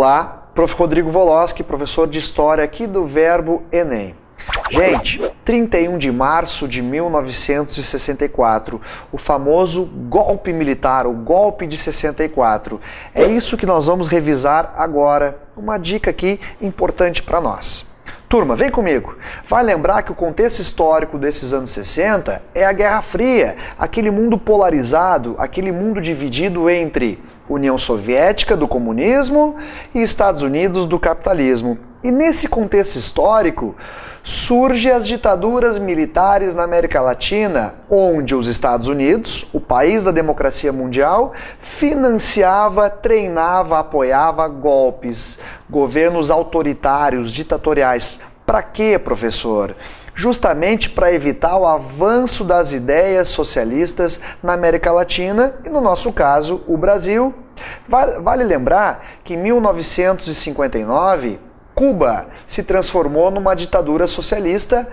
Olá, Prof. Rodrigo Woloski, professor de História aqui do Verbo Enem. Gente, 31 de março de 1964, o famoso golpe militar, o golpe de 64. É isso que nós vamos revisar agora, uma dica aqui importante para nós. Turma, vem comigo. Vai lembrar que o contexto histórico desses anos 60 é a Guerra Fria, aquele mundo polarizado, aquele mundo dividido entre União Soviética do comunismo e Estados Unidos do capitalismo. E nesse contexto histórico surgem as ditaduras militares na América Latina, onde os Estados Unidos, o país da democracia mundial, financiava, treinava, apoiava golpes, governos autoritários, ditatoriais. Para quê, professor? Justamente para evitar o avanço das ideias socialistas na América Latina e, no nosso caso, o Brasil. Vale lembrar que em 1959, Cuba se transformou numa ditadura socialista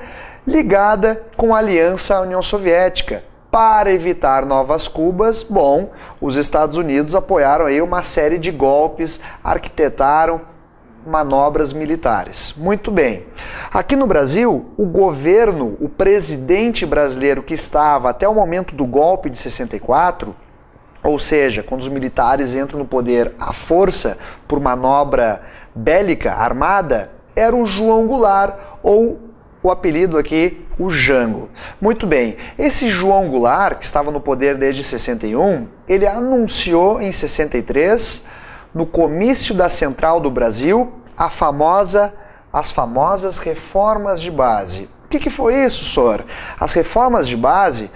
ligada com a aliança à União Soviética. Para evitar novas Cubas, os Estados Unidos apoiaram aí uma série de golpes, arquitetaram manobras militares. Muito bem. Aqui no Brasil, o governo, o presidente brasileiro que estava até o momento do golpe de 64, ou seja, quando os militares entram no poder à força por manobra bélica, armada, era o João Goulart, ou o apelido aqui, o Jango. Muito bem, esse João Goulart, que estava no poder desde 61, ele anunciou em 63, no comício da Central do Brasil, as famosas reformas de base. O que foi isso, senhor? As reformas de base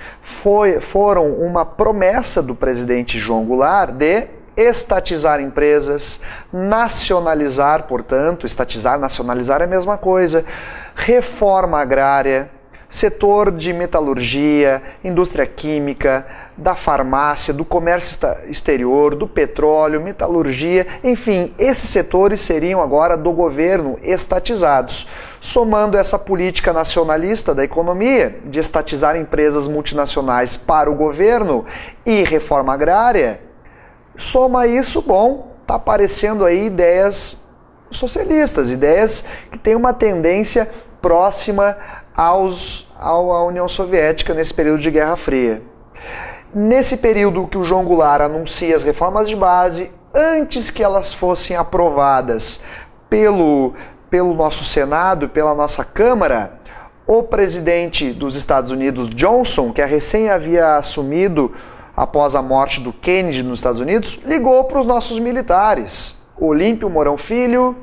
foram uma promessa do presidente João Goulart de estatizar empresas, nacionalizar, portanto, estatizar, nacionalizar é a mesma coisa, reforma agrária, setor de metalurgia, indústria química, da farmácia, do comércio exterior, do petróleo, metalurgia, enfim, esses setores seriam agora do governo estatizados. Somando essa política nacionalista da economia, de estatizar empresas multinacionais para o governo e reforma agrária, soma isso, está aparecendo aí ideias socialistas, ideias que têm uma tendência próxima à União Soviética nesse período de Guerra Fria. Nesse período que o João Goulart anuncia as reformas de base, antes que elas fossem aprovadas pelo nosso Senado, pela nossa Câmara, o presidente dos Estados Unidos, Johnson, que recém havia assumido após a morte do Kennedy nos Estados Unidos, ligou para os nossos militares, Olímpio Mourão Filho,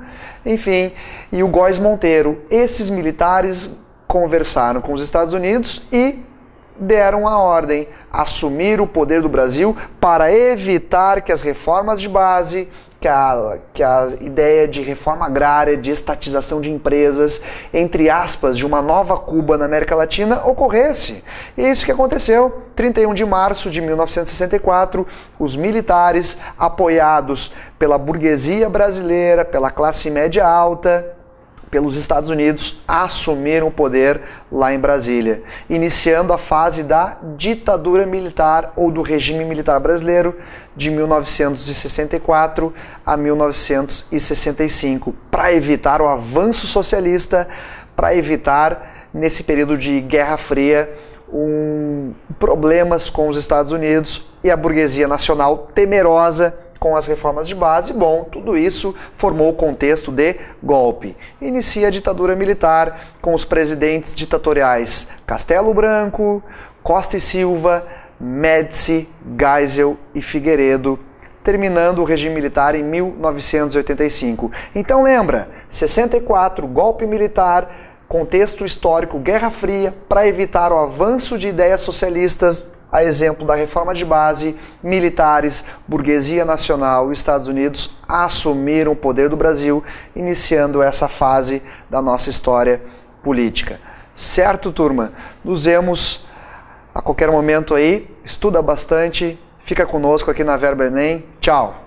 enfim, e o Góes Monteiro. Esses militares conversaram com os Estados Unidos e deram a ordem, assumir o poder do Brasil para evitar que as reformas de base, que a ideia de reforma agrária, de estatização de empresas, entre aspas, de uma nova Cuba na América Latina, ocorresse. E é isso que aconteceu. 31 de março de 1964, os militares, apoiados pela burguesia brasileira, pela classe média alta, pelos Estados Unidos, assumiram o poder lá em Brasília, iniciando a fase da ditadura militar ou do regime militar brasileiro de 1964 a 1965, para evitar o avanço socialista, para evitar, nesse período de Guerra Fria, problemas com os Estados Unidos e a burguesia nacional temerosa com as reformas de base. Tudo isso formou o contexto de golpe. Inicia a ditadura militar com os presidentes ditatoriais Castelo Branco, Costa e Silva, Médici, Geisel e Figueiredo, terminando o regime militar em 1985. Então lembra, 64, golpe militar, contexto histórico, Guerra Fria, para evitar o avanço de ideias socialistas, a exemplo da reforma de base, militares, burguesia nacional e Estados Unidos assumiram o poder do Brasil, iniciando essa fase da nossa história política. Certo, turma? Nos vemos a qualquer momento aí, estuda bastante, fica conosco aqui na Verbo Enem. Tchau!